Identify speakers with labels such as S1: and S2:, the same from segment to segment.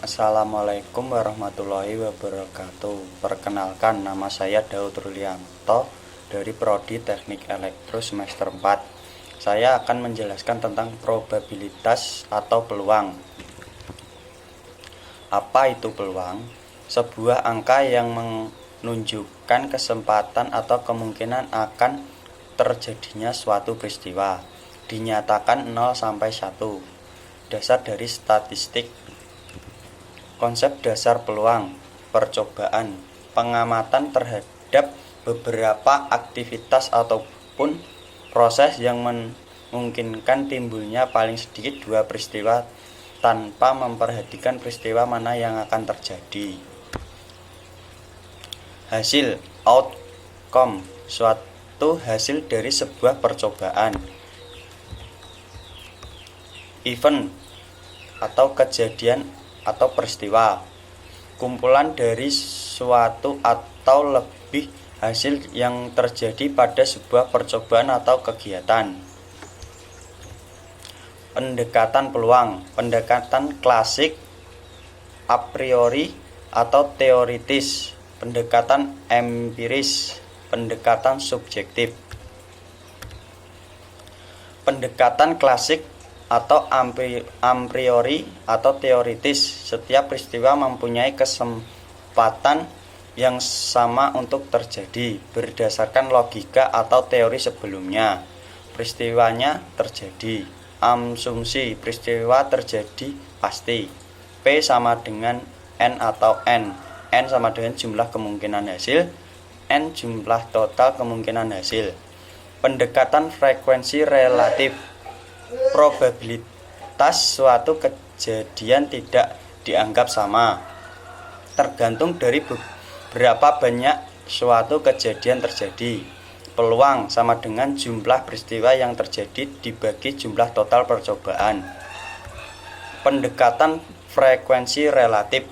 S1: Assalamualaikum warahmatullahi wabarakatuh. Perkenalkan, nama saya Daud Rulianto dari Prodi Teknik Elektro semester 4. Saya akan menjelaskan tentang probabilitas atau peluang. Apa itu peluang? Sebuah angka yang menunjukkan kesempatan atau kemungkinan akan terjadinya suatu peristiwa. Dinyatakan 0 sampai 1. Dasar dari statistik. Konsep dasar peluang, percobaan, pengamatan terhadap beberapa aktivitas ataupun proses yang memungkinkan timbulnya paling sedikit dua peristiwa tanpa memperhatikan peristiwa mana yang akan terjadi. Hasil, outcome, suatu hasil dari sebuah percobaan. Event atau kejadian atau peristiwa, kumpulan dari suatu atau lebih hasil yang terjadi pada sebuah percobaan atau kegiatan. Pendekatan peluang, pendekatan klasik, a priori atau teoritis, pendekatan empiris, pendekatan subjektif. Pendekatan klasik atau a priori atau teoritis, setiap peristiwa mempunyai kesempatan yang sama untuk terjadi berdasarkan logika atau teori sebelumnya. Peristiwanya terjadi. Asumsi, peristiwa terjadi pasti. P sama dengan N atau N. N sama dengan jumlah kemungkinan hasil, N jumlah total kemungkinan hasil. Pendekatan frekuensi relatif, probabilitas suatu kejadian tidak dianggap sama, tergantung dari berapa banyak suatu kejadian terjadi. Peluang sama dengan jumlah peristiwa yang terjadi dibagi jumlah total percobaan. Pendekatan frekuensi relatif,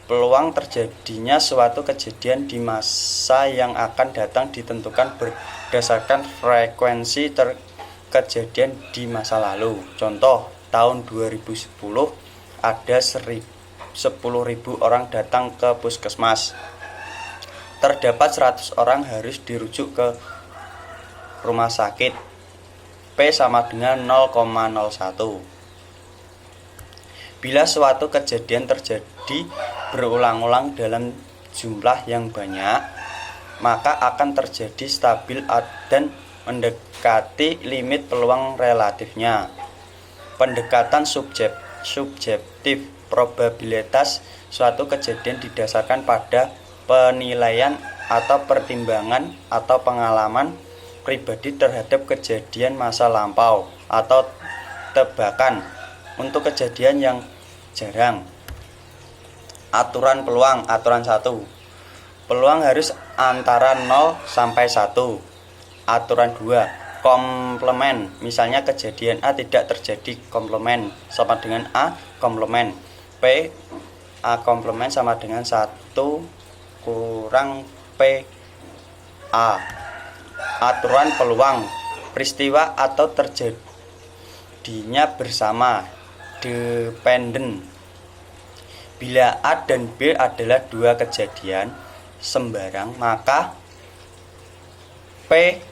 S1: peluang terjadinya suatu kejadian di masa yang akan datang ditentukan berdasarkan frekuensi kejadian di masa lalu. Contoh, tahun 2010 ada 10.000 orang datang ke puskesmas. Terdapat 100 orang harus dirujuk ke rumah sakit. P sama dengan 0,01. Bila suatu kejadian terjadi berulang-ulang dalam jumlah yang banyak, maka akan terjadi stabil dan mendekati limit peluang relatifnya. Pendekatan subjektif, probabilitas suatu kejadian didasarkan pada penilaian atau pertimbangan atau pengalaman pribadi terhadap kejadian masa lampau atau tebakan untuk kejadian yang jarang. Aturan peluang, aturan 1. Peluang harus antara 0 sampai 1. Aturan 2, komplement, misalnya kejadian A tidak terjadi komplement sama dengan A komplement. P A komplement sama dengan 1 kurang P A. Aturan peluang, peristiwa atau terjadinya bersama, dependen. Bila A dan B adalah dua kejadian sembarang, maka P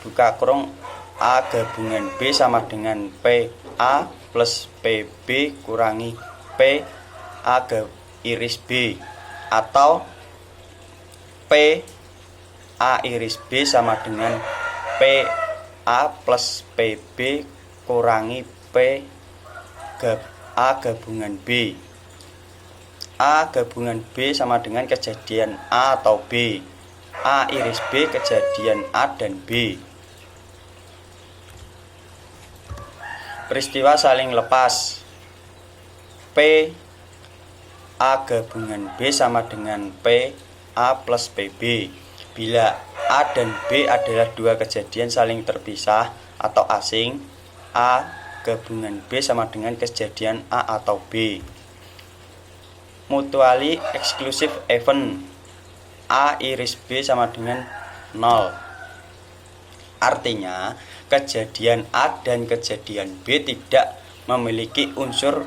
S1: buka kurung A gabungan B sama dengan P A plus PB kurangi P A iris B, atau P A iris B sama dengan P A plus PB kurangi P A gabungan B. A gabungan B sama dengan kejadian A atau B. A iris B kejadian A dan B. Peristiwa saling lepas. P A gabungan B sama dengan P A plus PB. Bila A dan B adalah dua kejadian saling terpisah atau asing, A gabungan B sama dengan kejadian A atau B. Mutually exclusive event, A iris B sama dengan 0. Artinya, kejadian A dan kejadian B tidak memiliki unsur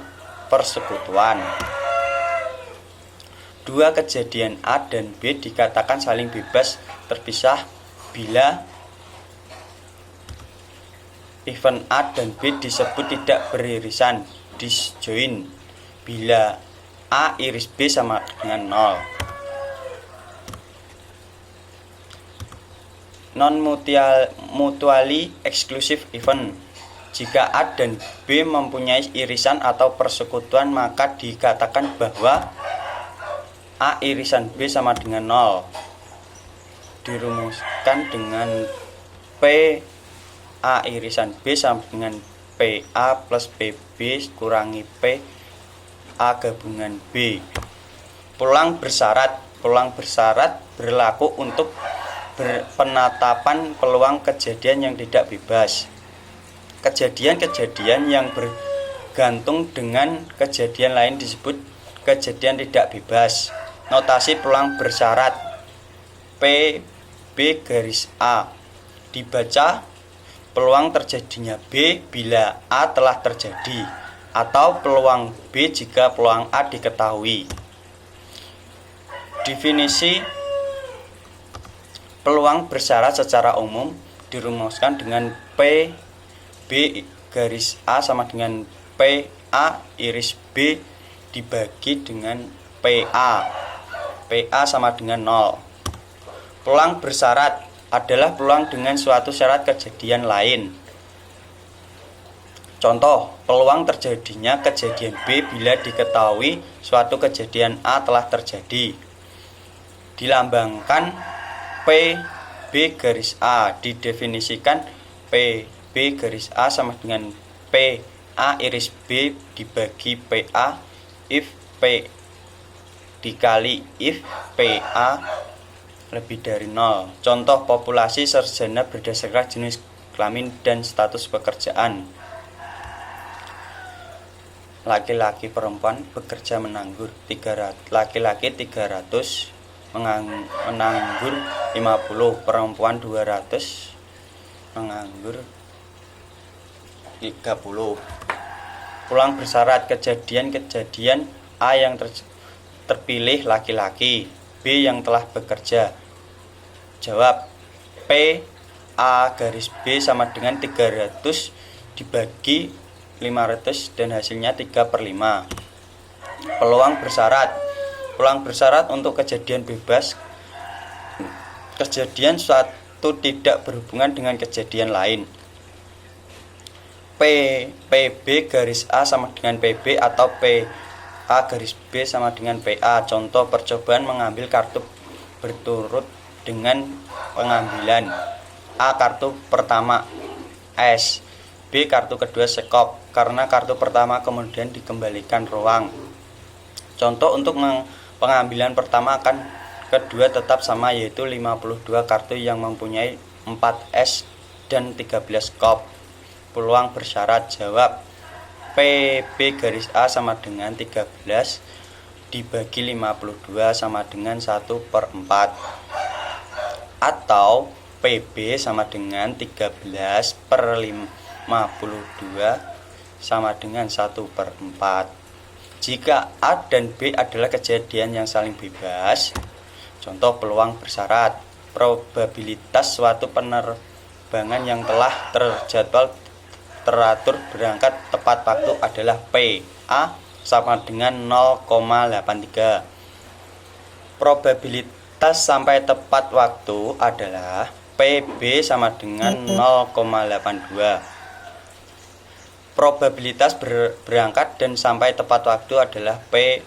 S1: persekutuan. Dua kejadian A dan B dikatakan saling bebas terpisah bila event A dan B disebut tidak beririsan, disjoint, bila A iris B sama dengan 0. Non-mutually exclusive event. Jika A dan B mempunyai irisan atau persekutuan, maka dikatakan bahwa A irisan B sama dengan 0. Dirumuskan dengan P A irisan B sama dengan PA plus PB kurangi P A gabungan B. Pulang bersyarat. Pulang bersyarat berlaku untuk penetapan peluang kejadian yang tidak bebas. Kejadian-kejadian yang bergantung dengan kejadian lain disebut kejadian tidak bebas. Notasi peluang bersyarat P B garis A dibaca peluang terjadinya B bila A telah terjadi, atau peluang B jika peluang A diketahui. Definisi peluang bersyarat secara umum dirumuskan dengan P B garis A sama dengan P A iris B dibagi dengan PA. PA sama dengan 0. Peluang bersyarat adalah peluang dengan suatu syarat kejadian lain. Contoh, peluang terjadinya kejadian B bila diketahui suatu kejadian A telah terjadi. Dilambangkan P B garis A, didefinisikan P B garis A sama dengan P A iris B dibagi PA if P dikali if PA lebih dari 0. Contoh populasi sarjana berdasarkan jenis kelamin dan status pekerjaan. Laki-laki perempuan bekerja menganggur 300, laki-laki 300 menganggur 50, perempuan 200 menganggur 30. Pulang bersyarat kejadian-kejadian A yang terpilih laki-laki, B yang telah bekerja. Jawab, P A garis B sama dengan 300 dibagi 500 dan hasilnya 3/5. Peluang bersyarat. Peluang bersyarat untuk kejadian bebas. Kejadian suatu tidak berhubungan dengan kejadian lain. PB garis A sama dengan PB atau P A garis B sama dengan PA. Contoh percobaan mengambil kartu berturut dengan pengambilan A kartu pertama S, B kartu kedua sekop, karena kartu pertama kemudian dikembalikan ruang. Contoh untuk pengambilan pertama akan kedua tetap sama, yaitu 52 kartu yang mempunyai 4 S dan 13 kop. Peluang bersyarat. Jawab, PB garis A sama dengan 13 dibagi 52 sama dengan 1/4, atau PB sama dengan 13/52 sama dengan 1/4. Jika A dan B adalah kejadian yang saling bebas. Contoh peluang bersyarat. Probabilitas suatu penerbangan yang telah terjadwal teratur berangkat tepat waktu adalah P A sama dengan 0,83. Probabilitas sampai tepat waktu adalah PB sama dengan 0,82. Probabilitas berangkat dan sampai tepat waktu adalah P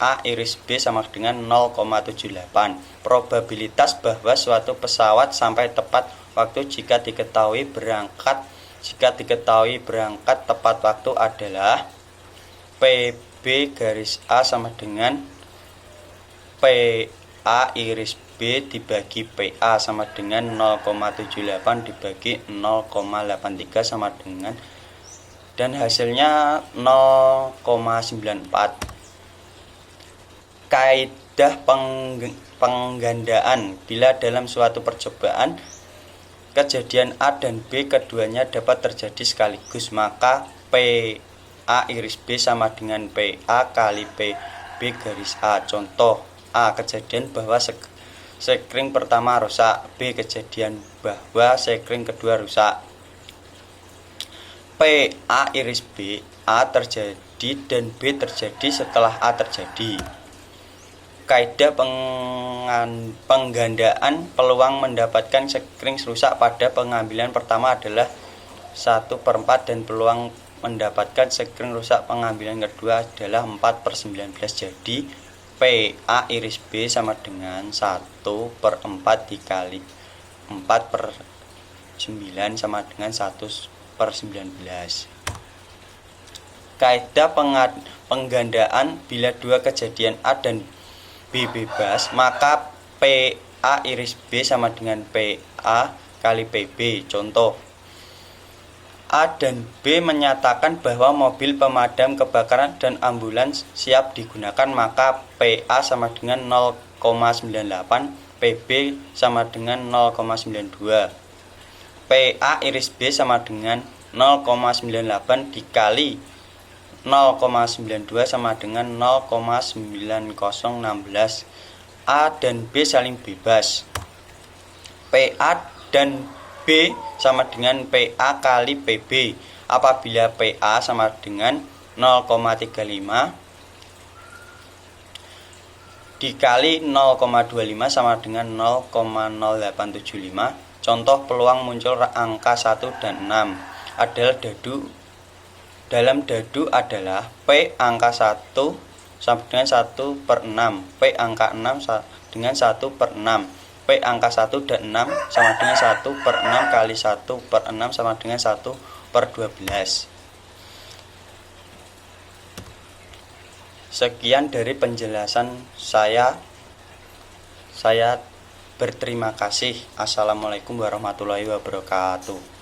S1: A iris B sama dengan 0,78. Probabilitas bahwa suatu pesawat sampai tepat waktu jika diketahui berangkat tepat waktu adalah PB garis A sama dengan PA iris B dibagi PA sama dengan 0,78 dibagi 0,83 sama dengan, dan hasilnya 0,94. Kaidah penggandaan. Bila dalam suatu percobaan kejadian A dan B keduanya dapat terjadi sekaligus, maka P A iris B sama dengan PA kali PB garis A. Contoh A. Kejadian bahwa sekring pertama rusak. B. Kejadian bahwa sekring kedua rusak. P A iris B, A terjadi dan B terjadi setelah A terjadi. Kaidah penggandaan peluang mendapatkan sekring rusak pada pengambilan pertama adalah 1/4 dan peluang mendapatkan sekring rusak pengambilan kedua adalah 4/19. Jadi P A iris B sama dengan 1/4 dikali 4/9 sama dengan 1/19. Kaidah penggandaan bila dua kejadian A dan B bebas, maka PA iris B sama dengan PA kali PB. Contoh A dan B menyatakan bahwa mobil pemadam kebakaran dan ambulans siap digunakan, maka PA sama dengan 0,98, PB sama dengan 0,92. PA iris B sama dengan 0,98 dikali 0,92 sama dengan 0,9016. A dan B saling bebas. PA dan B sama dengan PA kali PB. Apabila PA sama dengan 0,35 dikali 0,25 sama dengan 0,0875. Contoh peluang muncul angka 1 dan 6 adalah dalam dadu adalah P angka 1 sama dengan 1/6, P angka 6 dengan 1/6, P angka 1 dan 6 sama dengan 1/6 kali 1/6 sama dengan 1/12. Sekian dari penjelasan saya berterima kasih. Assalamualaikum warahmatullahi wabarakatuh.